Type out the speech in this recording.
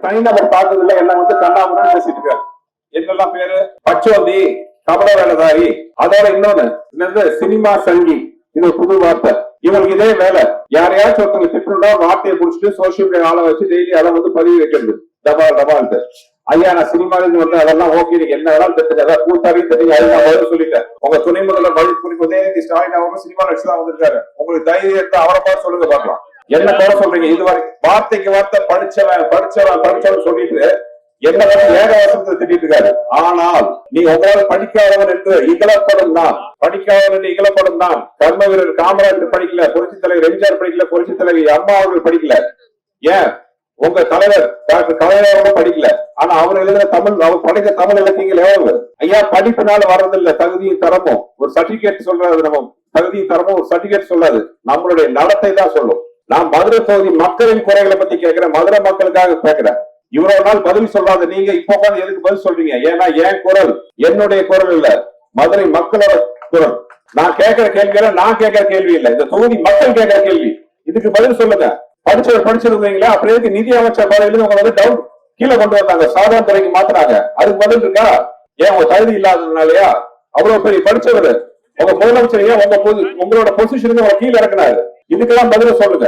தனிநபர் தாக்குதல என்ன கண்ணாமூன்னு பேசிட்டு இருக்காரு. என்னெல்லாம் பேரு? பச்சோந்தி, கபட வேலைதாரி, அதோட இன்னொன்னு சினிமா சங்கி. இது புது வார்த்தை. இவங்களுக்கு இதே வேலை. யாரையாச்சும் ஒருத்தவங்க திட்டுனா வார்த்தையை புடிச்சிட்டு சோசியல் மீடியா ஆள வச்சு டெய்லி அதை பதிவு வைக்கிறது. டபால்ட்டு ஐயா நான் சினிமாவில் அதெல்லாம் ஓகே, நீங்க என்ன வேணாலும் திட்டுங்க, அதாவது கூட்டாரையும் தெரியுங்க, அதுதான் பதில் சொல்லிட்டேன். உங்க துணை முதல்வர் பதில் உதயநிதி ஸ்டாலின் அவரும் சினிமா நடிச்சுதான் வந்திருக்காரு. உங்களுக்கு தைரியம் எடுத்து அவரை பார்த்து சொல்லுங்க பார்க்கலாம். என்ன குறை சொல்றீங்க? இதுவரை வார்த்தைக்கு வார்த்தை படிச்சவன் சொல்லிட்டு என்ன ஏகவாசத்தை திட்டிட்டு இருக்காரு. ஆனால் நீ உங்களால் படிக்காதவன் என்று இகழப்படும் தான், படிக்காதவன் என்று இகழப்படும் தான். கர்ம வீரர் காமராஜர் படிக்கல, புரட்சி தலைவர் எம்ஜிஆர் படிக்கல, புரட்சி தலைவர் அம்மா அவர்கள் படிக்கல. ஏன் உங்க தலைவர் டாக்டர் கலைஞர் படிக்கல? ஆனா அவர் எழுதின தமிழ், அவர் படித்த தமிழ் இலக்கியங்கள் எவ்வளவு? ஐயா படிப்புனால வர்றதில்ல தகுதியும் தரமும். ஒரு சர்டிபிகேட் சொல்றாரு, நம்ம தகுதியும் தரமும் ஒரு சர்டிபிகேட் சொல்லாது, நம்மளுடைய நடத்தை தான் சொல்லும். நான் மதுரை தொகுதி மக்களின் குறைகளை பத்தி கேட்கிறேன், மதுரை மக்களுக்காக கேட்கிறேன். இவ்வளவு நாள் பதில் சொல்லாத நீங்க இப்போ எதுக்கு பதில் சொல்றீங்க? ஏன்னா என் குரல் என்னுடைய குரல் இல்ல, மதுரை மக்களோட குரல். நான் கேட்கிற கேள்வி நான் கேட்கிற கேள்வி இல்ல, இந்த தொகுதி மக்கள் கேட்கிற கேள்வி. இதுக்கு பதில் சொல்லுங்க. படிச்சிருந்தீங்களா? அப்புறம் எதுக்கு நிதி அமைச்சர் பதவியிலிருந்து உங்களை டவுன் கீழே கொண்டு வந்தாங்க, சாதாரண துறைக்கு மாத்தினாங்க? அதுக்கு பதில் இருக்கா? ஏன் உங்க தகுதி இல்லாததுனாலயா? அவ்வளவு பெரிய படிச்சவர் உங்க முதலமைச்சர் ஏன் உங்களோட பொசிஷனுக்கு கீழே இறக்குனாரு? இதுக்கெல்லாம் பதில சொல்லுங்க.